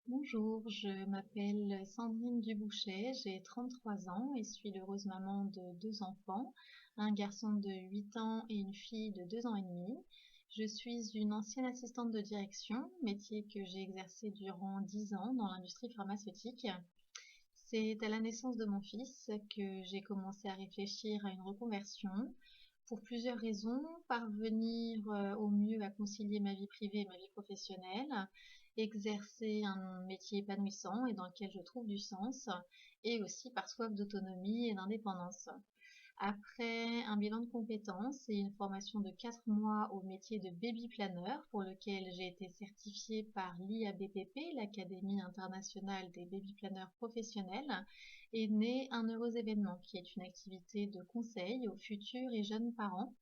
Bonjour, je m'appelle Sandrine Dubouchet, j'ai 33 ans et suis l'heureuse maman de deux enfants, un garçon de 8 ans et une fille de 2 ans et demi. Je suis une ancienne assistante de direction, métier que j'ai exercé durant 10 ans dans l'industrie pharmaceutique. C'est à la naissance de mon fils que j'ai commencé à réfléchir à une reconversion pour plusieurs raisons, parvenir au mieux à concilier ma vie privée et ma vie professionnelle, exercer un métier épanouissant et dans lequel je trouve du sens, et aussi par soif d'autonomie et d'indépendance. Après un bilan de compétences et une formation de 4 mois au métier de baby planner pour lequel j'ai été certifiée par l'IABPP, l'Académie internationale des baby planners professionnels, est né un heureux événement qui est une activité de conseil aux futurs et jeunes parents.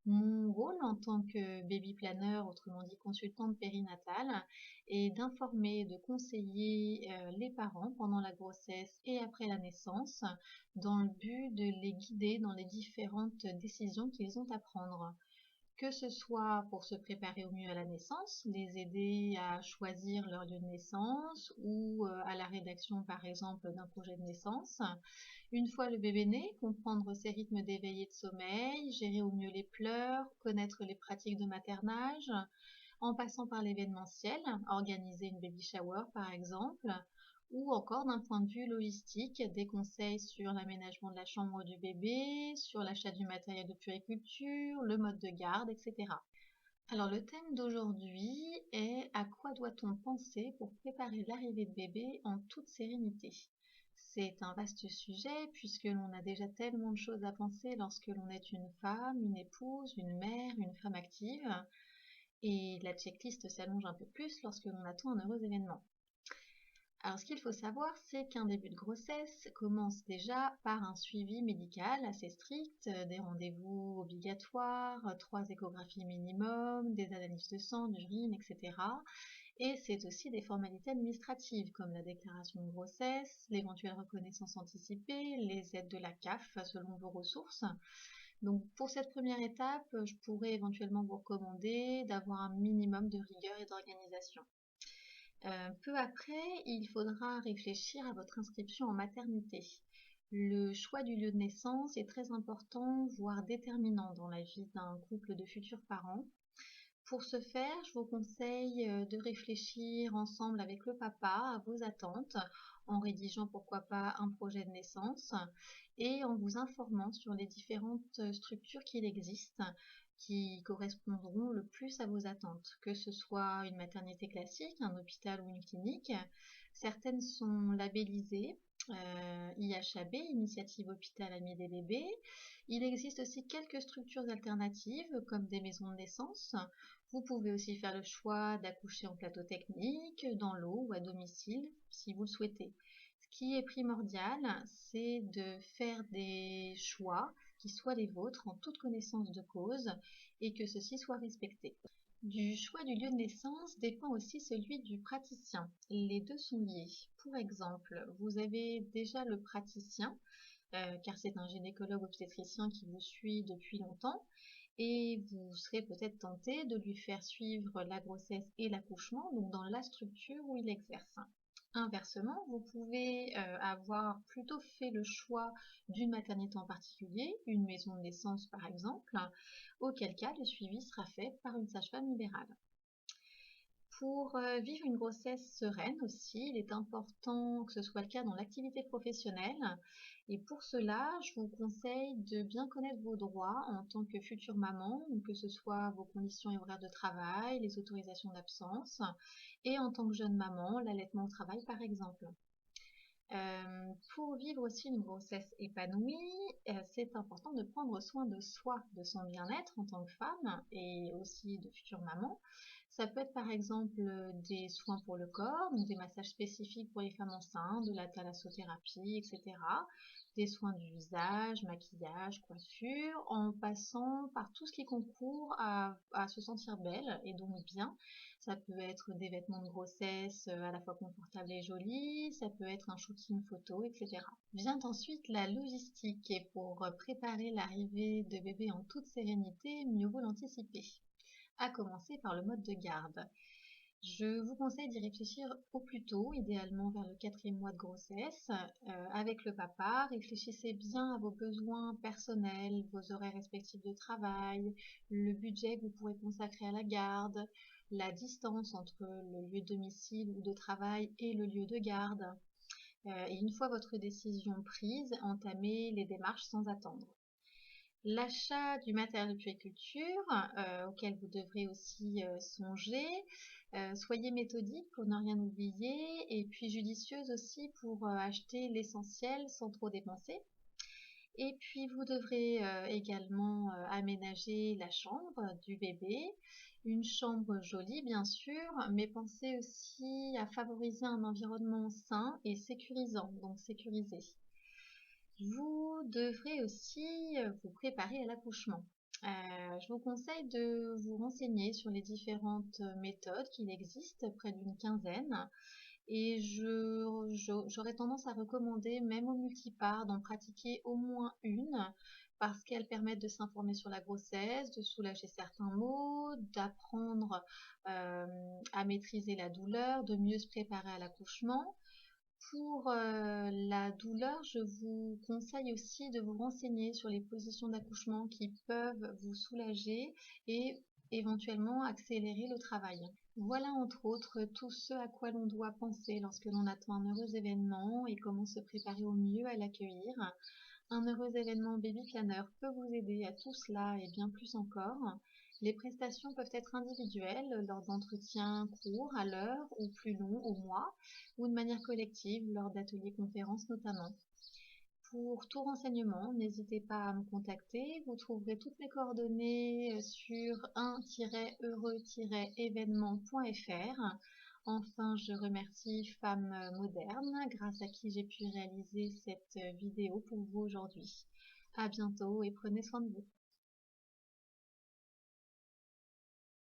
Mon rôle en tant que baby planner, autrement dit consultante périnatale, est d'informer et de conseiller les parents pendant la grossesse et après la naissance dans le but de les guider dans les différentes décisions qu'ils ont à prendre. Que ce soit pour se préparer au mieux à la naissance, les aider à choisir leur lieu de naissance ou à la rédaction par exemple d'un projet de naissance. Une fois le bébé né, comprendre ses rythmes d'éveil et de sommeil, gérer au mieux les pleurs, connaître les pratiques de maternage, en passant par l'événementiel, organiser une baby shower par exemple, ou encore d'un point de vue logistique, des conseils sur l'aménagement de la chambre du bébé, sur l'achat du matériel de puériculture, le mode de garde, etc. Alors le thème d'aujourd'hui est à quoi doit-on penser pour préparer l'arrivée de bébé en toute sérénité? C'est un vaste sujet puisque l'on a déjà tellement de choses à penser lorsque l'on est une femme, une épouse, une mère, une femme active, et la checklist s'allonge un peu plus lorsque l'on attend un heureux événement. Alors ce qu'il faut savoir, c'est qu'un début de grossesse commence déjà par un suivi médical assez strict, des rendez-vous obligatoires, 3 échographies minimum, des analyses de sang, d'urine, etc. Et c'est aussi des formalités administratives comme la déclaration de grossesse, l'éventuelle reconnaissance anticipée, les aides de la CAF selon vos ressources. Donc pour cette première étape, je pourrais éventuellement vous recommander d'avoir un minimum de rigueur et d'organisation. Peu après, il faudra réfléchir à votre inscription en maternité. Le choix du lieu de naissance est très important, voire déterminant dans la vie d'un couple de futurs parents. Pour ce faire, je vous conseille de réfléchir ensemble avec le papa à vos attentes, en rédigeant pourquoi pas un projet de naissance et en vous informant sur les différentes structures qu'il existe qui correspondront le plus à vos attentes, que ce soit une maternité classique, un hôpital ou une clinique. Certaines sont labellisées IHAB, Initiative Hôpital Ami des Bébés. Il existe aussi quelques structures alternatives comme des maisons de naissance. Vous pouvez aussi faire le choix d'accoucher en plateau technique, dans l'eau ou à domicile si vous le souhaitez. Ce qui est primordial, c'est de faire des choix qui soient les vôtres en toute connaissance de cause et que ceci soit respecté. Du choix du lieu de naissance dépend aussi celui du praticien. Les deux sont liés. Pour exemple, vous avez déjà le praticien, car c'est un gynécologue obstétricien qui vous suit depuis longtemps, et vous serez peut-être tenté de lui faire suivre la grossesse et l'accouchement, donc dans la structure où il exerce. Inversement, vous pouvez avoir plutôt fait le choix d'une maternité en particulier, une maison de naissance par exemple, auquel cas le suivi sera fait par une sage-femme libérale. Pour vivre une grossesse sereine aussi, il est important que ce soit le cas dans l'activité professionnelle. Et pour cela, je vous conseille de bien connaître vos droits en tant que future maman, que ce soit vos conditions et horaires de travail, les autorisations d'absence, et en tant que jeune maman, l'allaitement au travail par exemple. Pour vivre aussi une grossesse épanouie, c'est important de prendre soin de soi, de son bien-être en tant que femme et aussi de future maman. Ça peut être par exemple des soins pour le corps, donc des massages spécifiques pour les femmes enceintes, de la thalassothérapie, etc. Des soins du visage, maquillage, coiffure, en passant par tout ce qui concourt à se sentir belle et donc bien. Ça peut être des vêtements de grossesse à la fois confortables et jolis, ça peut être un shooting photo, etc. Vient ensuite la logistique et pour préparer l'arrivée de bébé en toute sérénité, mieux vaut l'anticiper. À commencer par le mode de garde. Je vous conseille d'y réfléchir au plus tôt, idéalement vers le 4e mois de grossesse. Avec le papa, réfléchissez bien à vos besoins personnels, vos horaires respectifs de travail, le budget que vous pourrez consacrer à la garde, la distance entre le lieu de domicile ou de travail et le lieu de garde. Et une fois votre décision prise, entamez les démarches sans attendre. L'achat du matériel de puériculture, auquel vous devrez aussi songer. Soyez méthodique pour ne rien oublier et puis judicieuse aussi pour acheter l'essentiel sans trop dépenser. Et puis vous devrez également aménager la chambre du bébé, une chambre jolie bien sûr, mais pensez aussi à favoriser un environnement sain et sécurisant, donc sécurisé. Vous devrez aussi vous préparer à l'accouchement. Je vous conseille de vous renseigner sur les différentes méthodes qu'il existe, près d'une quinzaine, et j'aurais tendance à recommander, même au multipart, d'en pratiquer au moins une, parce qu'elles permettent de s'informer sur la grossesse, de soulager certains maux, d'apprendre à maîtriser la douleur, de mieux se préparer à l'accouchement. Pour la douleur, je vous conseille aussi de vous renseigner sur les positions d'accouchement qui peuvent vous soulager et éventuellement accélérer le travail. Voilà entre autres tout ce à quoi l'on doit penser lorsque l'on attend un heureux événement et comment se préparer au mieux à l'accueillir. Un heureux événement Baby Planner peut vous aider à tout cela et bien plus encore. Les prestations peuvent être individuelles lors d'entretiens courts, à l'heure ou plus longs, au mois, ou de manière collective lors d'ateliers conférences notamment. Pour tout renseignement, n'hésitez pas à me contacter. Vous trouverez toutes mes coordonnées sur un-heureux-événement.fr. Enfin, je remercie Femmes Modernes, grâce à qui j'ai pu réaliser cette vidéo pour vous aujourd'hui. À bientôt et prenez soin de vous.